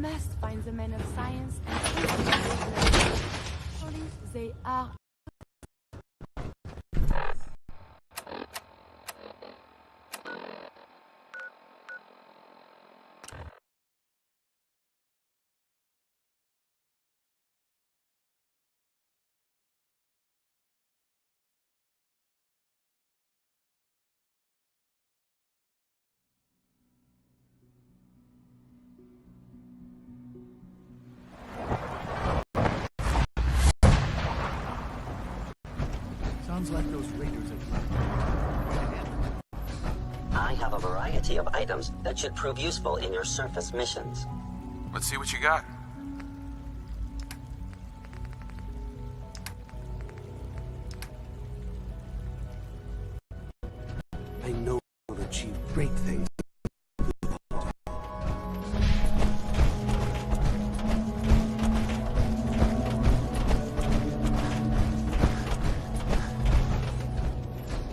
must find the men of science and surely they are. Sounds like those raiders are... I have a variety of items that should prove useful in your surface missions. Let's see what you got. I know will achieve great things.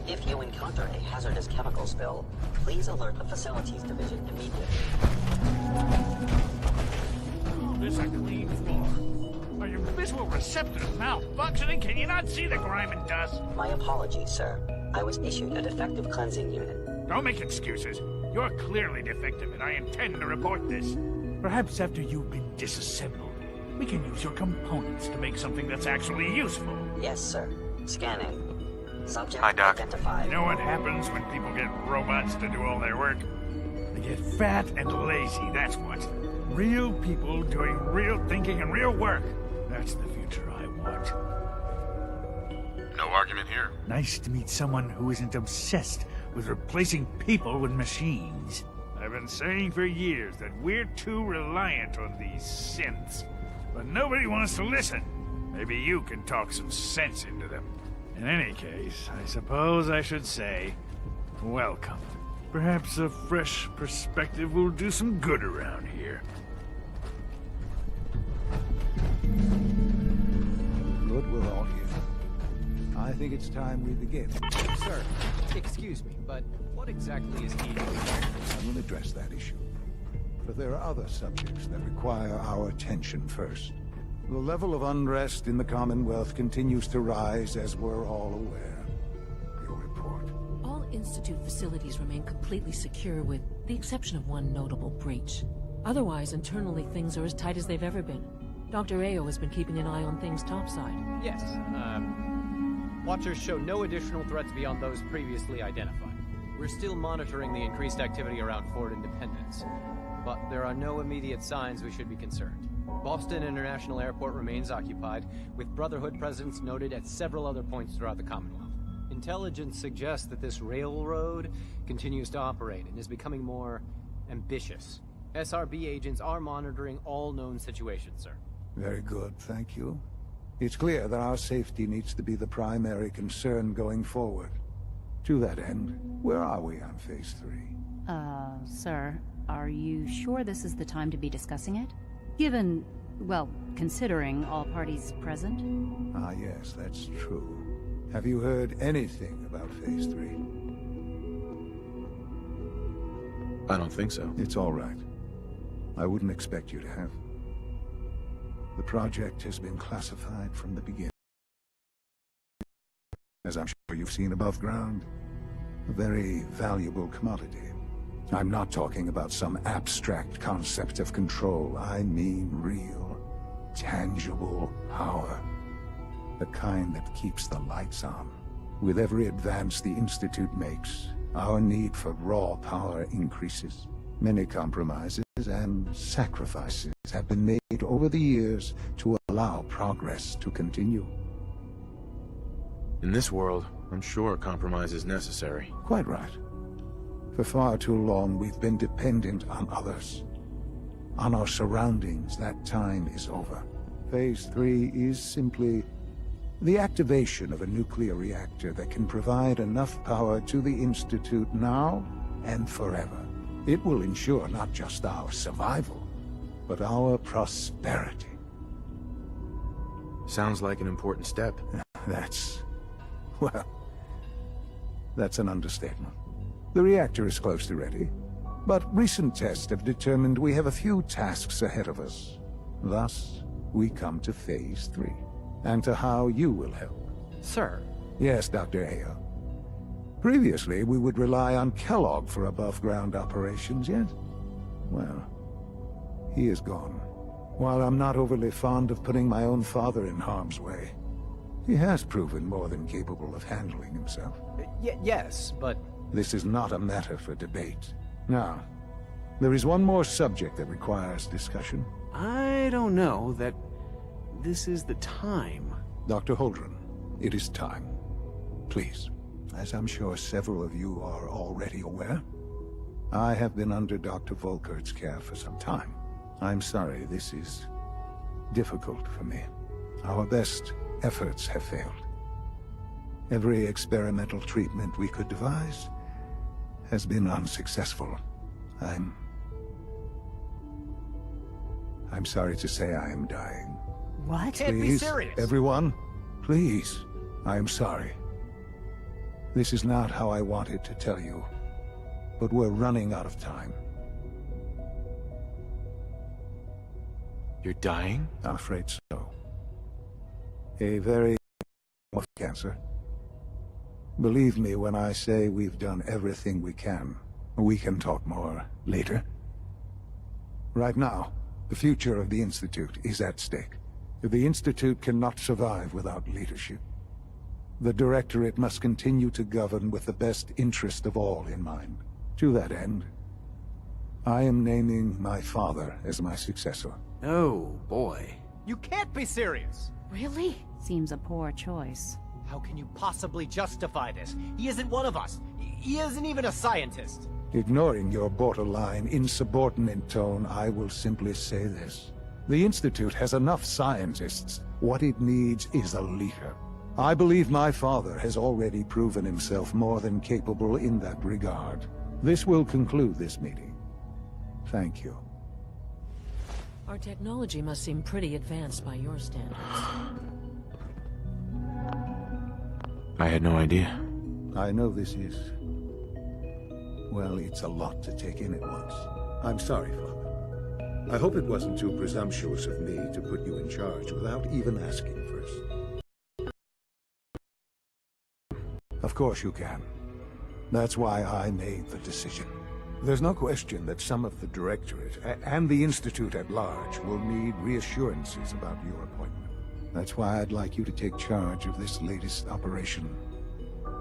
If you encounter a hazardous chemical spill, please alert the Facilities Division immediately. Oh, this is a clean floor. Are your visual receptors malfunctioning? Can you not see the grime and dust? My apologies, sir. I was issued a defective cleansing unit. Don't make excuses. You're clearly defective, and I intend to report this. Perhaps after you've been disassembled, we can use your components to make something that's actually useful. Yes, sir. Scanning. Subject Hi, Doc. identified. You know what happens when people get robots to do all their work? They get fat and lazy, that's what. Real people doing real thinking and real work. That's the future I want. No argument here. Nice to meet someone who isn't obsessed with replacing people with machines. I've been saying for years that we're too reliant on these synths, but nobody wants to listen. Maybe you can talk some sense into them. In any case, I suppose I should say, welcome. Perhaps a fresh perspective will do some good around here. Good, we're all here. I think it's time we begin. Sir, excuse me, but what exactly is he doing? I will address that issue. But there are other subjects that require our attention first. The level of unrest in the Commonwealth continues to rise, as we're all aware. Your report. All Institute facilities remain completely secure with the exception of one notable breach. Otherwise, internally things are as tight as they've ever been. Dr. Ayo has been keeping an eye on things topside. Yes, Watchers show no additional threats beyond those previously identified. We're still monitoring the increased activity around Fort Independence, but there are no immediate signs we should be concerned. Boston International Airport remains occupied, with Brotherhood presence noted at several other points throughout the Commonwealth. Intelligence suggests that this railroad continues to operate and is becoming more ambitious. SRB agents are monitoring all known situations, sir. Very good, thank you. It's clear that our safety needs to be the primary concern going forward. To that end, where are we on Phase 3? Sir, are you sure this is the time to be discussing it? Given, well, considering all parties present? Ah, yes, that's true. Have you heard anything about Phase 3? I don't think so. It's all right. I wouldn't expect you to have. The project has been classified from the beginning. As I'm sure you've seen above ground, a very valuable commodity. I'm not talking about some abstract concept of control. I mean real, tangible power. The kind that keeps the lights on. With every advance the Institute makes, our need for raw power increases. Many compromises and sacrifices have been made over the years to allow progress to continue. In this world, I'm sure a compromise is necessary. Quite right. For far too long, we've been dependent on others. On our surroundings. That time is over. Phase 3 is simply the activation of a nuclear reactor that can provide enough power to the Institute now and forever. It will ensure not just our survival, but our prosperity. Sounds like an important step. Well, that's an understatement. The reactor is close to ready. But recent tests have determined we have a few tasks ahead of us. Thus, we come to Phase 3, and to how you will help. Sir. Yes, Dr. Ayo. Previously, we would rely on Kellogg for above-ground operations, yet, well, he is gone. While I'm not overly fond of putting my own father in harm's way, he has proven more than capable of handling himself. Yes, but... This is not a matter for debate. Now, there is one more subject that requires discussion. I don't know that this is the time. Dr. Holdren, it is time. Please, as I'm sure several of you are already aware, I have been under Dr. Volkert's care for some time. I'm sorry this is difficult for me. Our best efforts have failed. Every experimental treatment we could devise has been unsuccessful. I'm sorry to say I am dying. What? Can't be Please, serious. everyone, please, I am sorry. This is not how I wanted to tell you, but we're running out of time. You're dying? I'm afraid so. A very of cancer. Believe me when I say we've done everything we can. We can talk more later. Right now, the future of the Institute is at stake. The Institute cannot survive without leadership. The Directorate must continue to govern with the best interest of all in mind. To that end, I am naming my father as my successor. Oh, boy. You can't be serious! Really? Seems a poor choice. How can you possibly justify this? He isn't one of us. He isn't even a scientist. Ignoring your borderline, insubordinate tone, I will simply say this. The Institute has enough scientists. What it needs is a leader. I believe my father has already proven himself more than capable in that regard. This will conclude this meeting. Thank you. Our technology must seem pretty advanced by your standards. I had no idea. I know this is... well, it's a lot to take in at once. I'm sorry, Father. I hope it wasn't too presumptuous of me to put you in charge without even asking first. Of course you can. That's why I made the decision. There's no question that some of the Directorate, and the Institute at large, will need reassurances about your appointment. That's why I'd like you to take charge of this latest operation.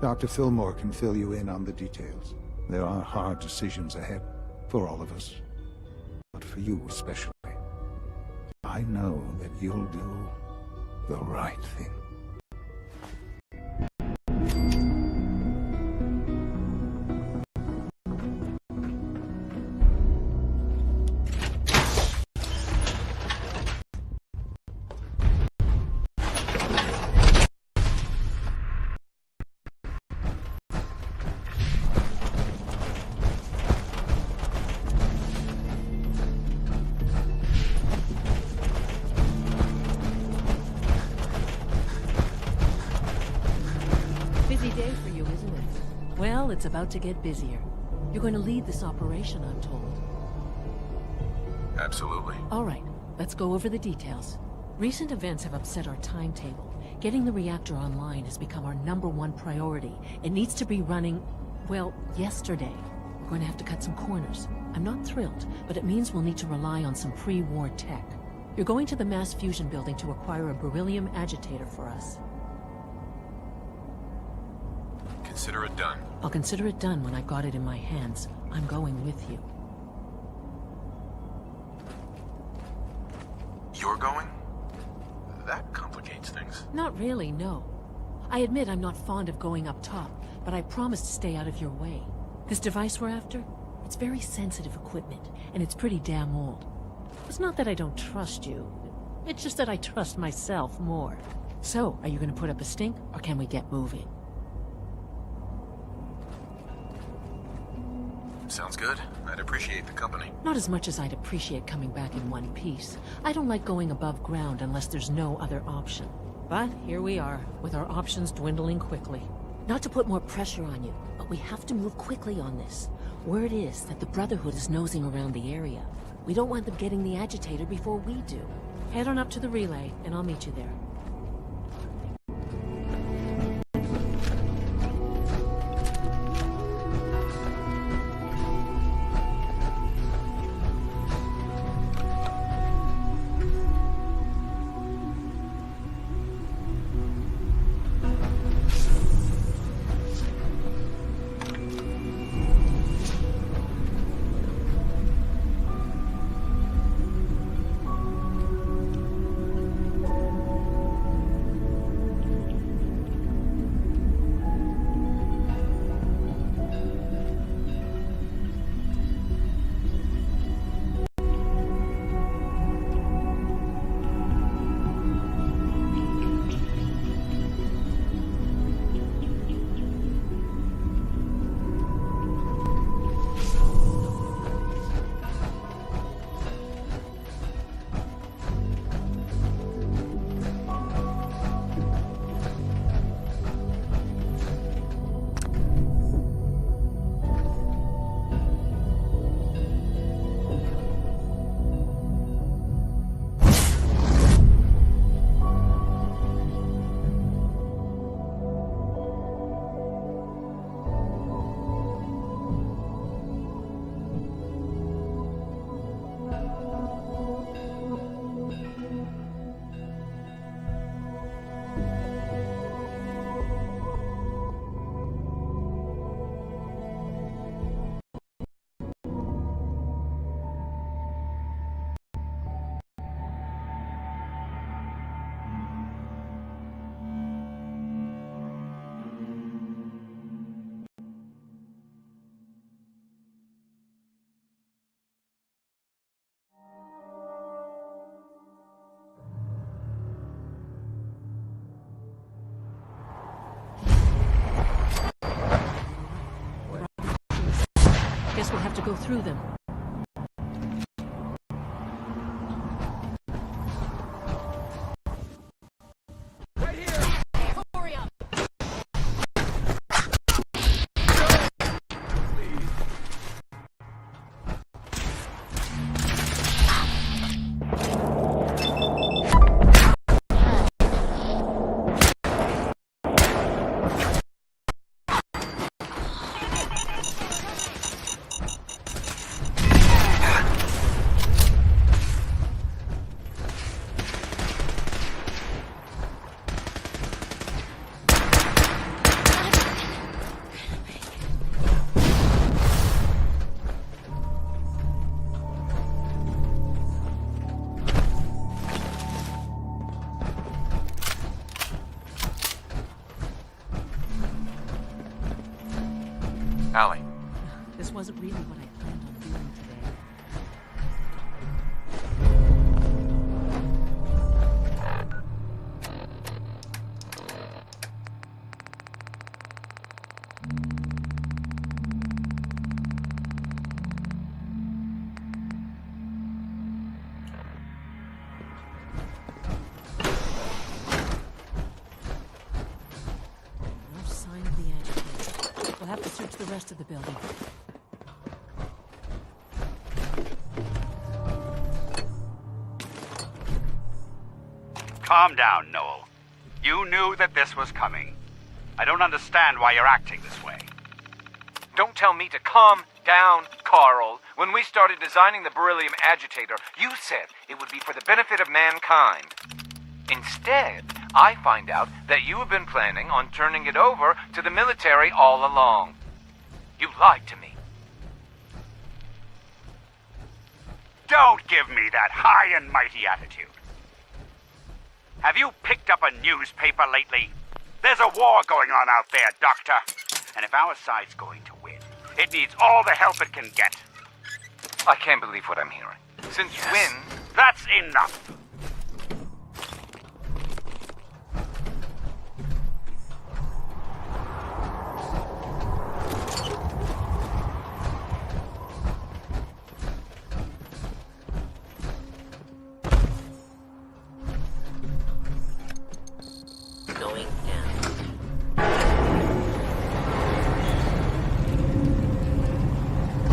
Dr. Fillmore can fill you in on the details. There are hard decisions ahead, for all of us. But for you especially. I know that you'll do the right thing. It's about to get busier. You're going to lead this operation, I'm told. Absolutely. All right, let's go over the details. Recent events have upset our timetable. Getting the reactor online has become our #1 priority. It needs to be running, well, yesterday. We're going to have to cut some corners. I'm not thrilled, but it means we'll need to rely on some pre-war tech. You're going to the mass fusion building to acquire a beryllium agitator for us. Consider it done. I'll consider it done when I've got it in my hands. I'm going with you. You're going? That complicates things. Not really, no. I admit I'm not fond of going up top, but I promise to stay out of your way. This device we're after? It's very sensitive equipment, and it's pretty damn old. It's not that I don't trust you. It's just that I trust myself more. So, are you going to put up a stink, or can we get moving? Sounds good. I'd appreciate the company. Not as much as I'd appreciate coming back in one piece. I don't like going above ground unless there's no other option. But here we are, with our options dwindling quickly. Not to put more pressure on you, but we have to move quickly on this. Word is that the Brotherhood is nosing around the area. We don't want them getting the agitator before we do. Head on up to the relay, and I'll meet you there. Guess we'll have to go through them. Allie. This wasn't really what I planned on doing today. No sign of the agitator. We'll have to search the rest of the building. Calm down, Noel. You knew that this was coming. I don't understand why you're acting this way. Don't tell me to calm down, Carl. When we started designing the beryllium agitator, you said it would be for the benefit of mankind. Instead, I find out that you have been planning on turning it over to the military all along. You lied to me. Don't give me that high and mighty attitude. Have you picked up a newspaper lately? There's a war going on out there, Doctor. And if our side's going to win, it needs all the help it can get. I can't believe what I'm hearing. Since when? That's enough. Going down. There's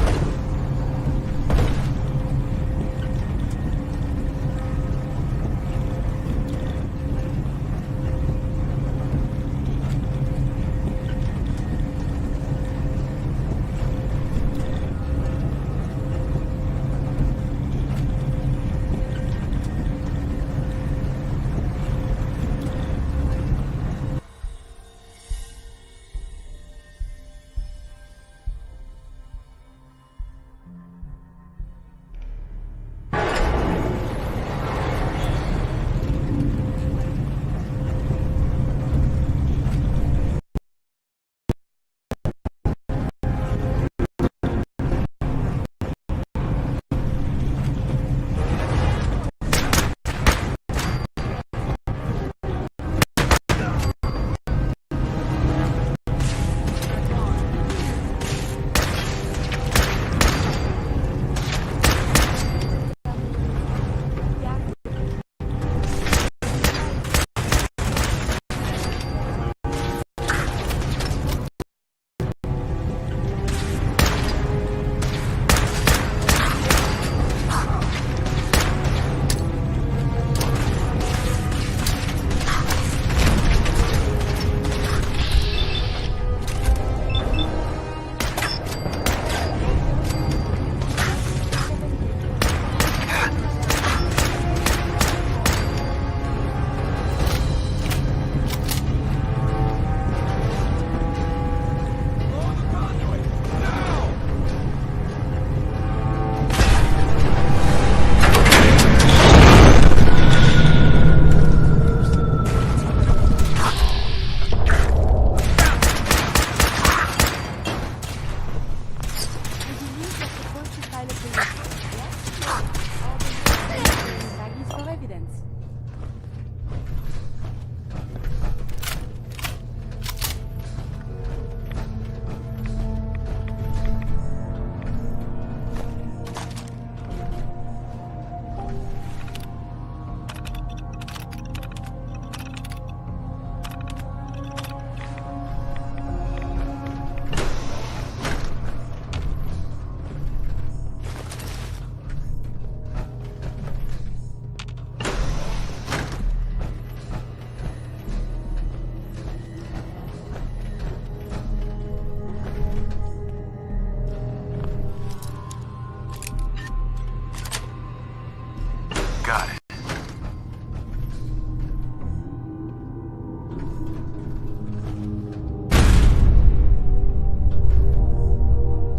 Got it.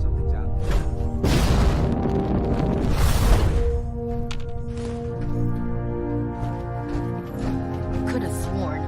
Something's out there. Could have sworn.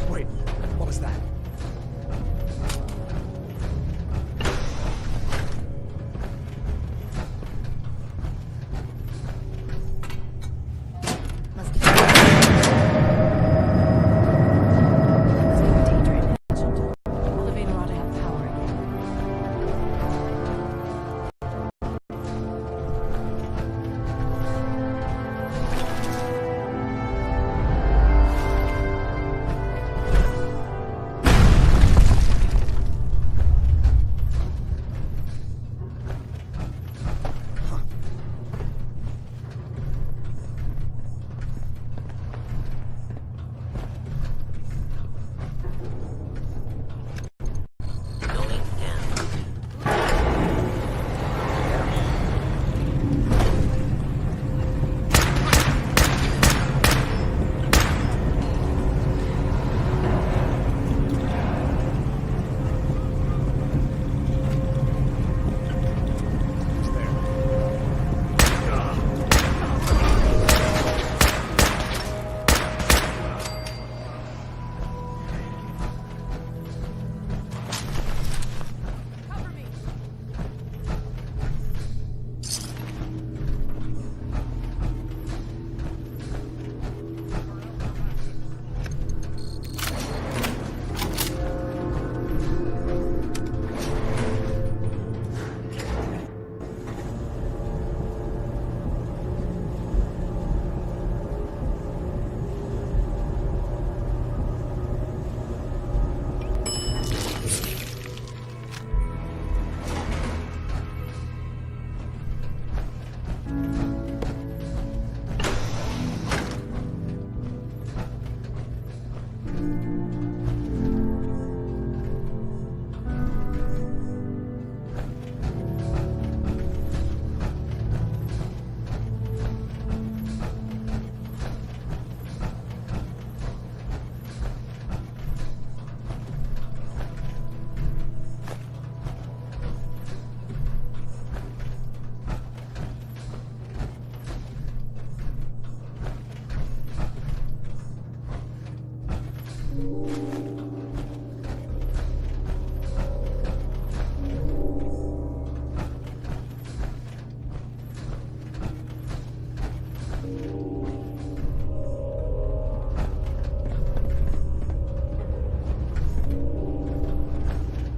Wait, what was that? Must have been. That was the agitator I mentioned. Elevator ought to have power again. Going down. Cover me.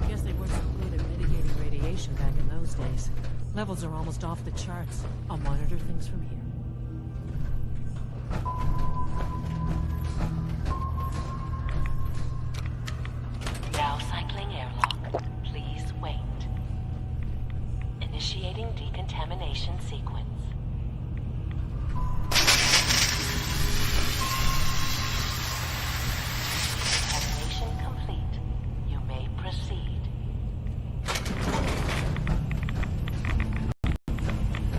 Guess they weren't so good at mitigating radiation back in those days. Levels are almost off the charts. I'll monitor things from here. Now cycling airlock. Please wait. Initiating decontamination sequence. Decontamination complete. You may proceed.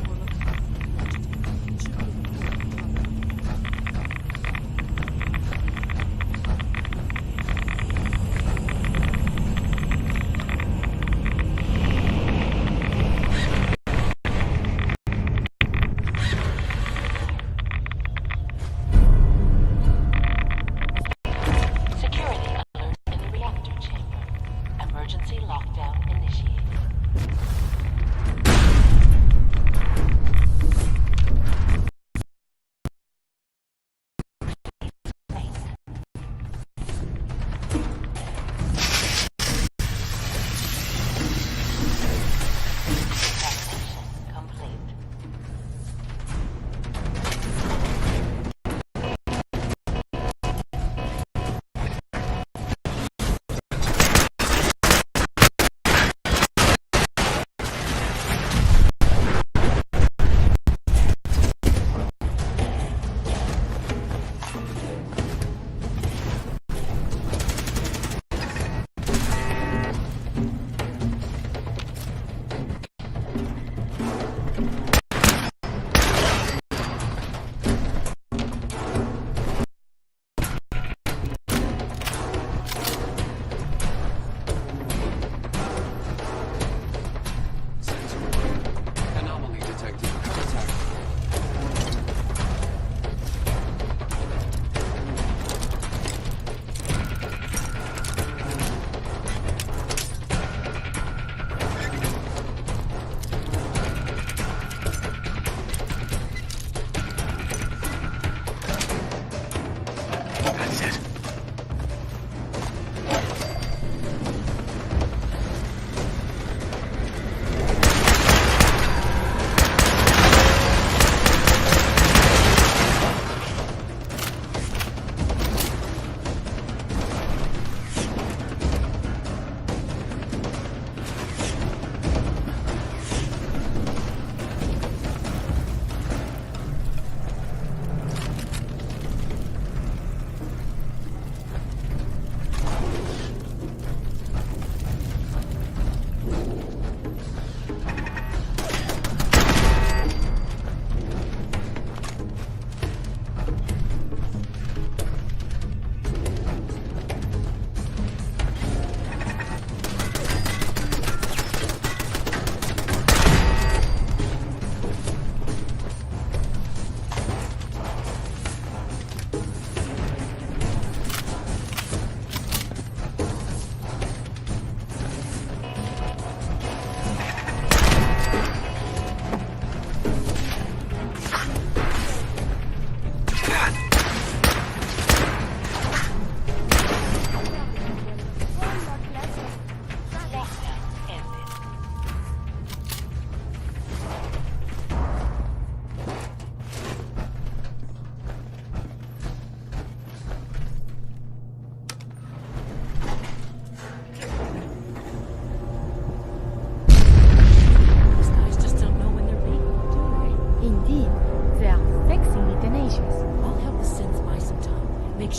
We're looking for the agitator.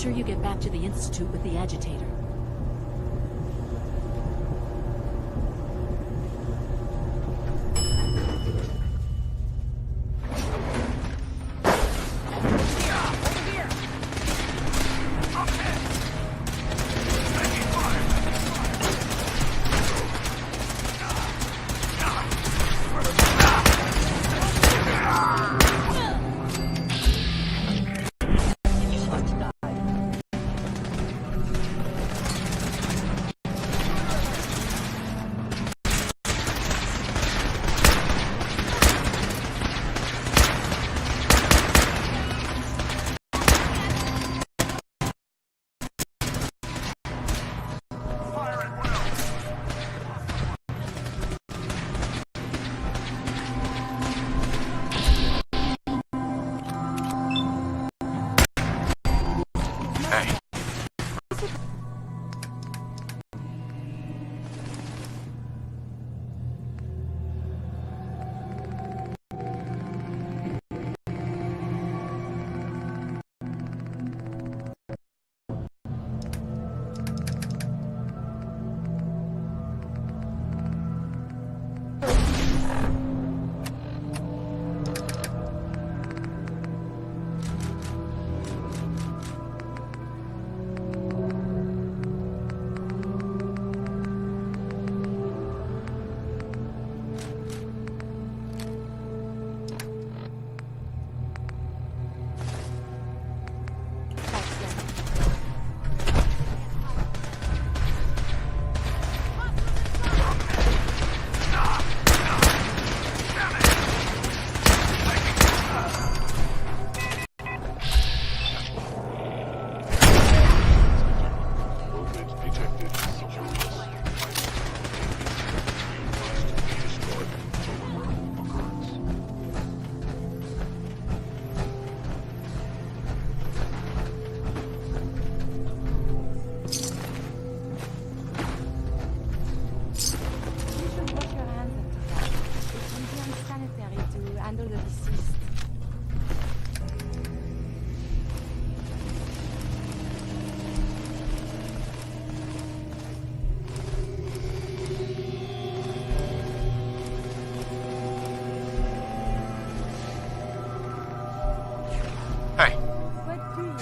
sure you get back to the Institute with the agitator.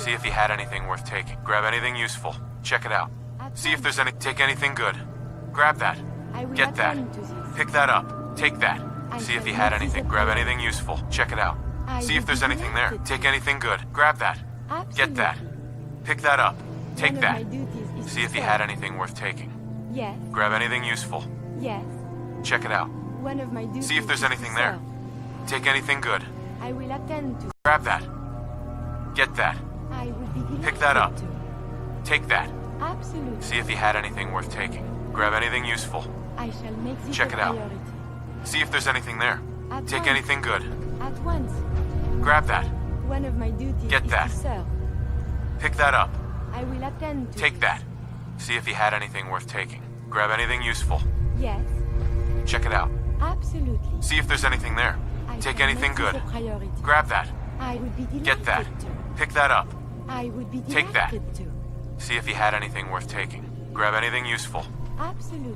See if you had anything worth taking. Grab anything useful. Check it out. See if there's any... Take anything good. Grab that. Get that. Pick that up. Take that. See if you had anything. Grab anything useful. Check it out. See if there's anything there. Take anything good. Grab that. Get that. Pick that up. Take that. See if you had anything worth taking. Yes. Grab anything useful. Yes. Check it out. One of my duties. See if there's anything there. Take anything good. I will attend to. Grab that. Get that. I would be delighted Pick that up. to. Take that. Absolutely. See if you had anything worth taking. Grab anything useful. I shall make this Check a it out. priority. See if there's anything there. At Take once. anything good. At once. Grab that. One of my duties Get is that. to serve. Pick that up. I will attend to. Take that. See if you had anything worth taking. Grab anything useful. Yes. Check it out. Absolutely. See if there's anything there. I Take shall anything make this good. a priority. Grab that. I would be delighted Get that. to. Pick that up. I would be Take that. delighted to. See if you had anything worth taking. Grab anything useful. Absolutely.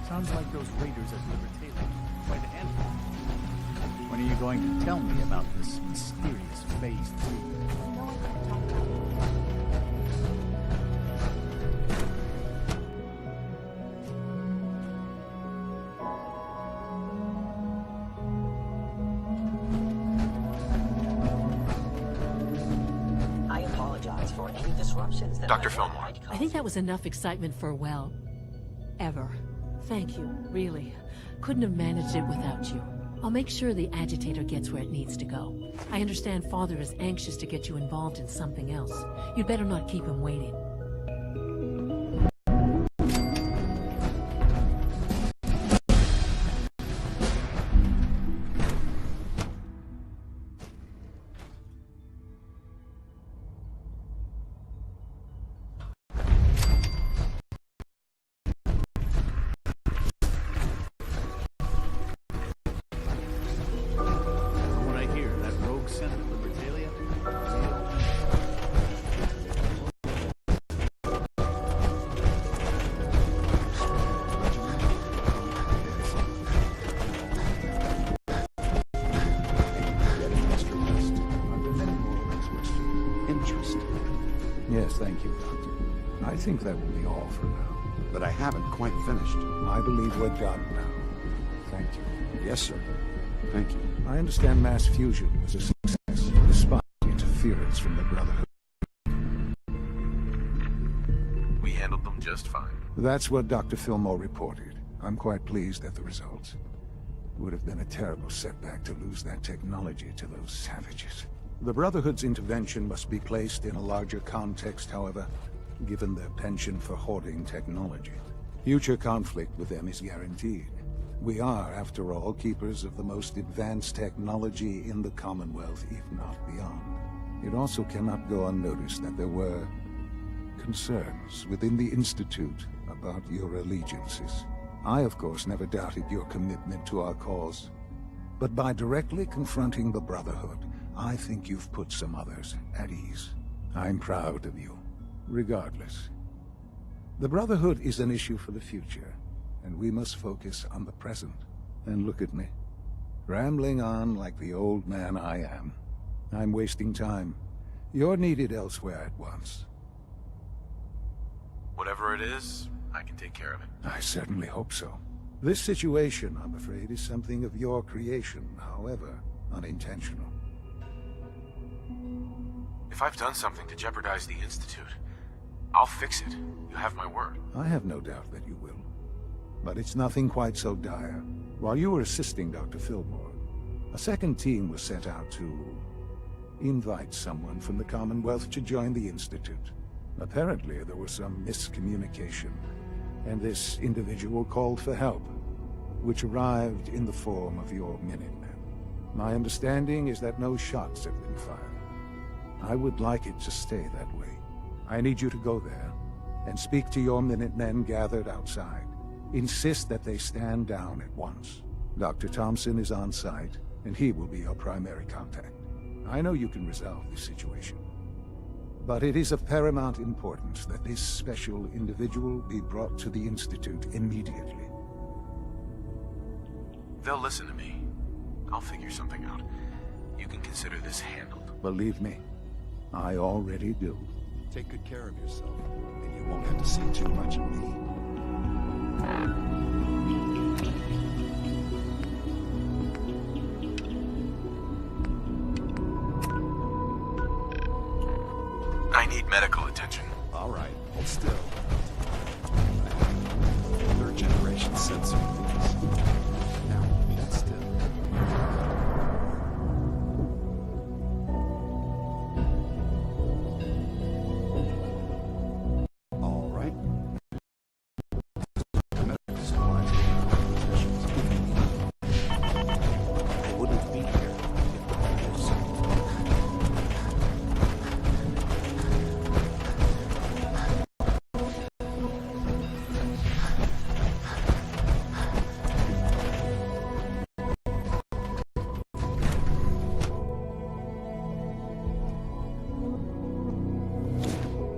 Sounds like those raiders at Libertalia. Quite a handful. When are you going to tell me about this mysterious Phase 3? I apologize for any disruptions that Dr. my Fillmore. might cause. I think that was enough excitement for, well, ever. Thank you, really. Couldn't have managed it without you. I'll make sure the agitator gets where it needs to go. I understand Father is anxious to get you involved in something else. You'd better not keep him waiting. From what I hear, that rogue sent at Libertalia. Yes, thank you, Doctor. I think that will be all for now. But I haven't quite finished. I believe we're done now. Thank you. Yes, sir. Thank you. I understand mass fusion was a success, despite interference from the Brotherhood. We handled them just fine. That's what Dr. Fillmore reported. I'm quite pleased at the results. It would have been a terrible setback to lose that technology to those savages. The Brotherhood's intervention must be placed in a larger context, however, given their penchant for hoarding technology. Future conflict with them is guaranteed. We are, after all, keepers of the most advanced technology in the Commonwealth, if not beyond. It also cannot go unnoticed that there were concerns within the Institute about your allegiances. I, of course, never doubted your commitment to our cause. But by directly confronting the Brotherhood, I think you've put some others at ease. I'm proud of you, regardless. The Brotherhood is an issue for the future, and we must focus on the present. And look at me, rambling on like the old man I am. I'm wasting time. You're needed elsewhere at once. Whatever it is, I can take care of it. I certainly hope so. This situation, I'm afraid, is something of your creation, however unintentional. If I've done something to jeopardize the Institute, I'll fix it. You have my word. I have no doubt that you will. But it's nothing quite so dire. While you were assisting Dr. Fillmore, a second team was sent out to invite someone from the Commonwealth to join the Institute. Apparently, there was some miscommunication, and this individual called for help, which arrived in the form of your Minutemen. My understanding is that no shots have been fired. I would like it to stay that way. I need you to go there and speak to your Minutemen gathered outside. Insist that they stand down at once. Dr. Thompson is on site, and he will be your primary contact. I know you can resolve this situation. But it is of paramount importance that this special individual be brought to the Institute immediately. They'll listen to me. I'll figure something out. You can consider this handled. Believe me, I already do. Take good care of yourself, and you won't have to see too much of me. I need medical attention. All right, hold still. Third generation sensor things. Now, hold still. All right. Medical supplies positions if you need them. I wouldn't be here if the plan was simple.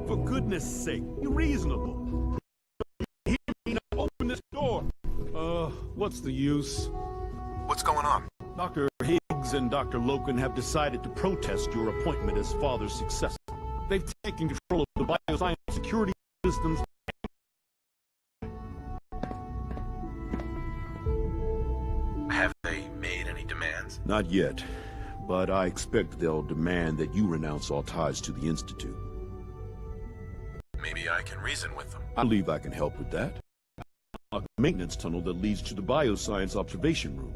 For goodness sake, be reasonable. Hear me now, open this door. What's the use? What's going on? Dr. Higgs and Dr. Loken have decided to protest your appointment as father's successor. They've taken control of the bioscience security systems. Have they made any demands? Not yet, but I expect they'll demand that you renounce all ties to the Institute. Maybe I can reason with them. I believe I can help with that. A maintenance tunnel that leads to the bioscience observation room.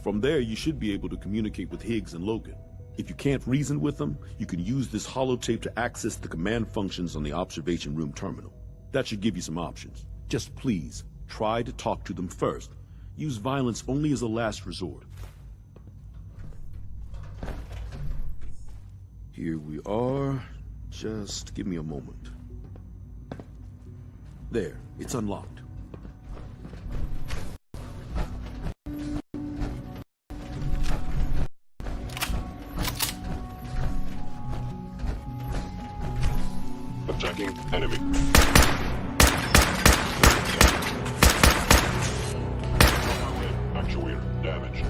From there, you should be able to communicate with Higgs and Logan. If you can't reason with them, you can use this holotape to access the command functions on the observation room terminal. That should give you some options. Just please, try to talk to them first. Use violence only as a last resort. Here we are. Just give me a moment. There, it's unlocked. Attacking enemy. Actuator damaged.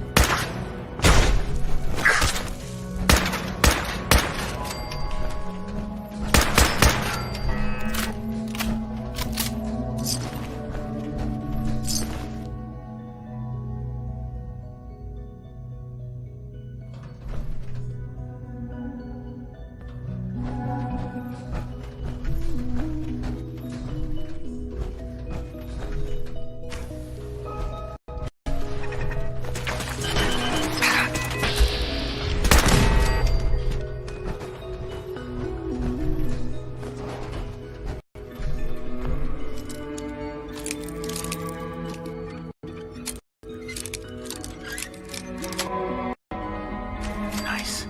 Nice.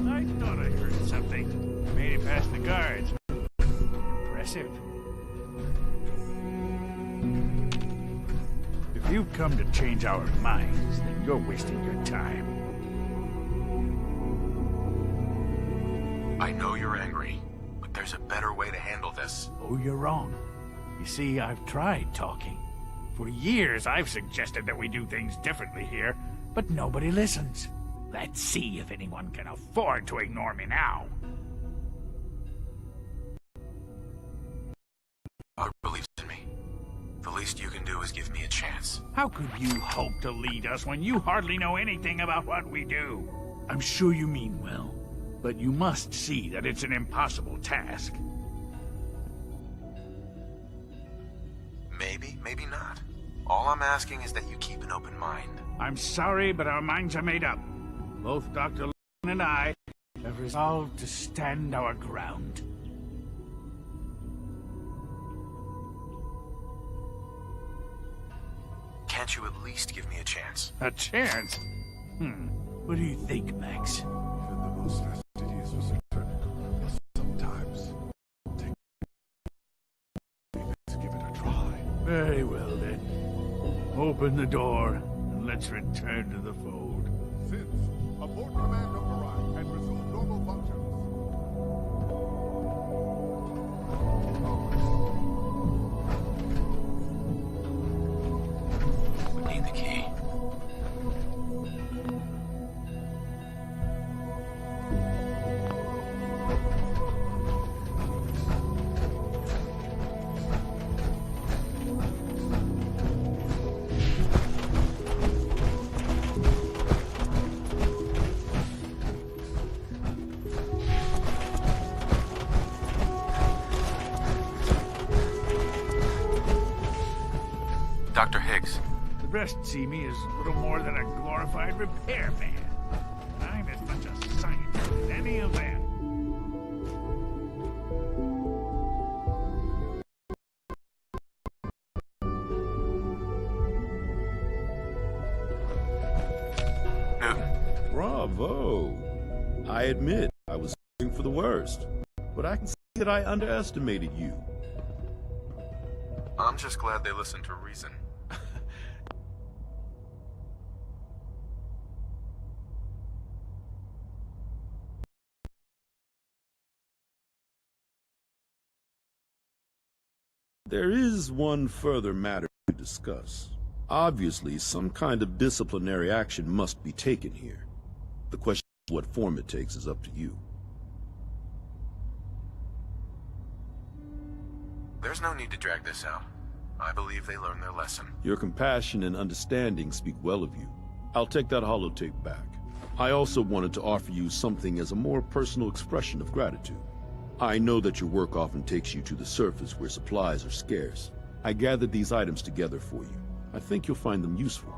I thought I heard something. Made it past the guards. Impressive. If you've come to change our minds, then you're wasting your time. I know you're angry, but there's a better way to handle this. Oh, you're wrong. You see, I've tried talking. For years, I've suggested that we do things differently here, but nobody listens. Let's see if anyone can afford to ignore me now. Father believes in me. The least you can do is give me a chance. How could you hope to lead us when you hardly know anything about what we do? I'm sure you mean well, but you must see that it's an impossible task. Maybe, maybe not. All I'm asking is that you keep an open mind. I'm sorry, but our minds are made up. Both Dr. Lane and I have resolved to stand our ground. Can't you at least give me a chance? A chance? What do you think, Max? Even the most fastidious researcher must sometimes take to give it a try. Very well, then. Open the door, and let's return to the fold. Since, abort command override and resume normal functions. We need the key. Dr. Higgs. The rest see me as little more than a glorified repairman. I'm as much a scientist as any of them. Bravo! I admit, I was hoping for the worst, but I can see that I underestimated you. I'm just glad they listened to reason. There is one further matter to discuss. Obviously, some kind of disciplinary action must be taken here. The question of what form it takes is up to you. There's no need to drag this out. I believe they learned their lesson. Your compassion and understanding speak well of you. I'll take that holotape back. I also wanted to offer you something as a more personal expression of gratitude. I know that your work often takes you to the surface where supplies are scarce. I gathered these items together for you. I think you'll find them useful.